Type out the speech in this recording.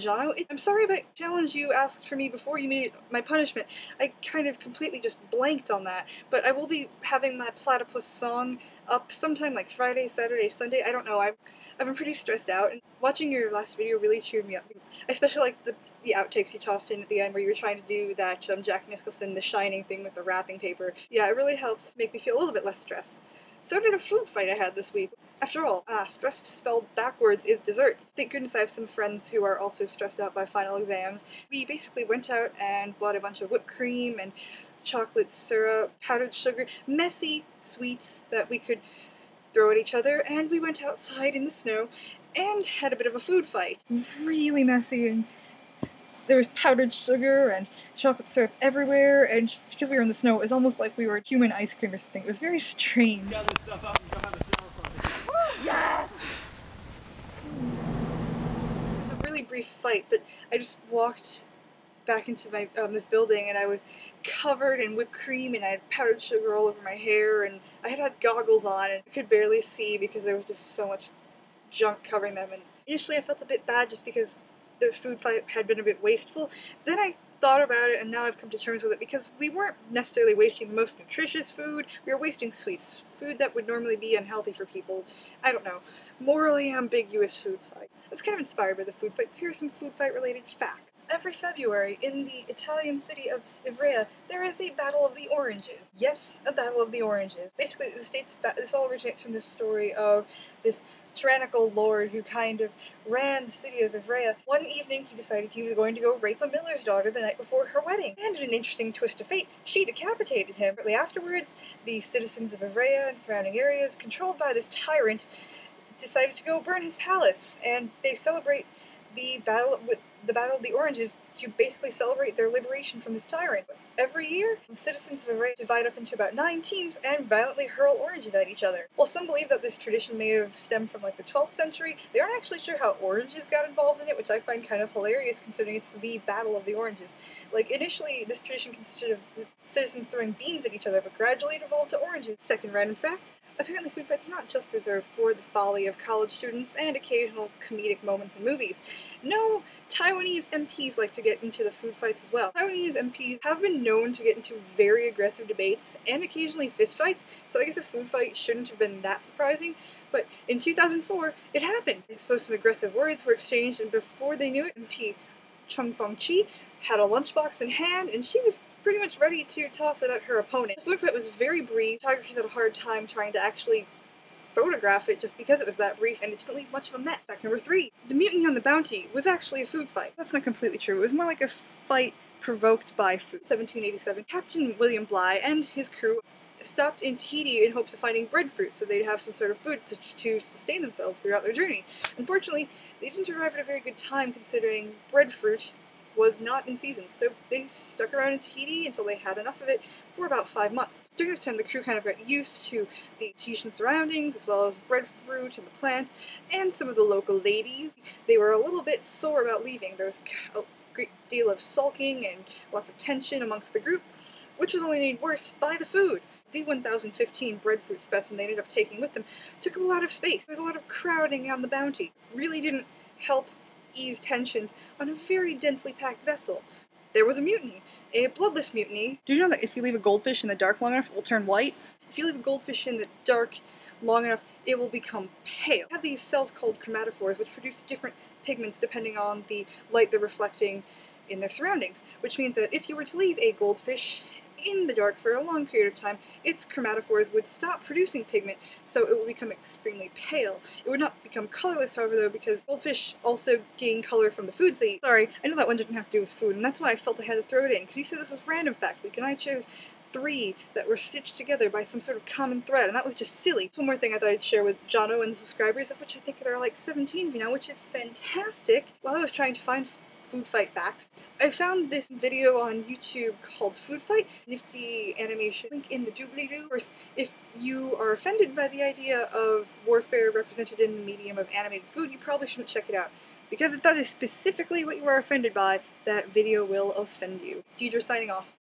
Jono. I'm sorry about the challenge you asked for me before you made it my punishment. I kind of completely just blanked on that, but I will be having my platypus song up sometime like Friday, Saturday, Sunday. I don't know. I've been pretty stressed out, and watching your last video really cheered me up. I especially liked the outtakes you tossed in at the end where you were trying to do that Jack Nicholson, The Shining thing with the wrapping paper. Yeah, it really helped make me feel a little bit less stressed. So did a food fight I had this week. After all, stressed spelled backwards is desserts. Thank goodness I have some friends who are also stressed out by final exams. We basically went out and bought a bunch of whipped cream and chocolate syrup, powdered sugar, messy sweets that we could throw at each other, and we went outside in the snow and had a bit of a food fight. Really messy, and there was powdered sugar and chocolate syrup everywhere, and just because we were in the snow, it was almost like we were human ice cream or something. It was very strange. Yes! It was a really brief fight, but I just walked back into my this building, and I was covered in whipped cream, and I had powdered sugar all over my hair, and I had goggles on, and I could barely see because there was just so much junk covering them. And initially I felt a bit bad just because the food fight had been a bit wasteful. Then I thought about it, and now I've come to terms with it, because we weren't necessarily wasting the most nutritious food, we were wasting sweets, food that would normally be unhealthy for people. I don't know. Morally ambiguous food fight. I was kind of inspired by the food fight, so here are some food fight related facts. Every February, in the Italian city of Ivrea, there is a Battle of the Oranges. Yes, a Battle of the Oranges. Basically, this all originates from this story of this tyrannical lord who kind of ran the city of Ivrea. One evening, he decided he was going to go rape a miller's daughter the night before her wedding. And in an interesting twist of fate, she decapitated him. Shortly afterwards, the citizens of Ivrea and surrounding areas, controlled by this tyrant, decided to go burn his palace, and they celebrate the Battle of the Oranges to basically celebrate their liberation from this tyrant. Every year, citizens of Ivrea divide up into about 9 teams and violently hurl oranges at each other. While some believe that this tradition may have stemmed from like the 12th century, they aren't actually sure how oranges got involved in it, which I find kind of hilarious considering it's the Battle of the Oranges. Like, initially, this tradition consisted of the citizens throwing beans at each other, but gradually it evolved to oranges. Second random fact, apparently food fights are not just reserved for the folly of college students and occasional comedic moments in movies. No, Taiwanese MPs like to get into the food fights as well. Taiwanese MPs have been known to get into very aggressive debates and occasionally fistfights, so I guess a food fight shouldn't have been that surprising. But in 2004, it happened. I suppose some aggressive words were exchanged, and before they knew it, MP Chung Fong-chi had a lunchbox in hand, and she was pretty much ready to toss it at her opponent. The food fight was very brief. Photographers had a hard time trying to actually photograph it just because it was that brief, and it didn't leave much of a mess. Fact number 3. The mutiny on the Bounty was actually a food fight. That's not completely true. It was more like a fight provoked by food. 1787, Captain William Bligh and his crew stopped in Tahiti in hopes of finding breadfruit so they'd have some sort of food to sustain themselves throughout their journey. Unfortunately, they didn't arrive at a very good time considering breadfruit was not in season, so they stuck around in Tahiti until they had enough of it for about 5 months. During this time, the crew kind of got used to the Tahitian surroundings, as well as breadfruit and the plants, and some of the local ladies. They were a little bit sore about leaving. There was a great deal of sulking and lots of tension amongst the group, which was only made worse by the food. The 1015 breadfruit specimen they ended up taking with them took up a lot of space. There was a lot of crowding on the Bounty. Really didn't help ease tensions on a very densely packed vessel. There was a mutiny, a bloodless mutiny. Do you know that if you leave a goldfish in the dark long enough, it will turn white? If you leave a goldfish in the dark long enough, it will become pale. They have these cells called chromatophores, which produce different pigments depending on the light they're reflecting in their surroundings, which means that if you were to leave a goldfish in the dark for a long period of time, its chromatophores would stop producing pigment, so it would become extremely pale. It would not become colorless, however, though, because goldfish also gain color from the foods they eat. Sorry, I know that one didn't have to do with food, and that's why I felt I had to throw it in, because you said this was random fact week, and I chose 3 that were stitched together by some sort of common thread, and that was just silly. One more thing I thought I'd share with Jono and the subscribers, of which I think there are like 17 of you now, which is fantastic. While I was trying to find food fight facts, I found this video on YouTube called Food Fight. Nifty animation. Link in the doobly-doo. Of course, if you are offended by the idea of warfare represented in the medium of animated food, you probably shouldn't check it out. Because if that is specifically what you are offended by, that video will offend you. Deidre signing off.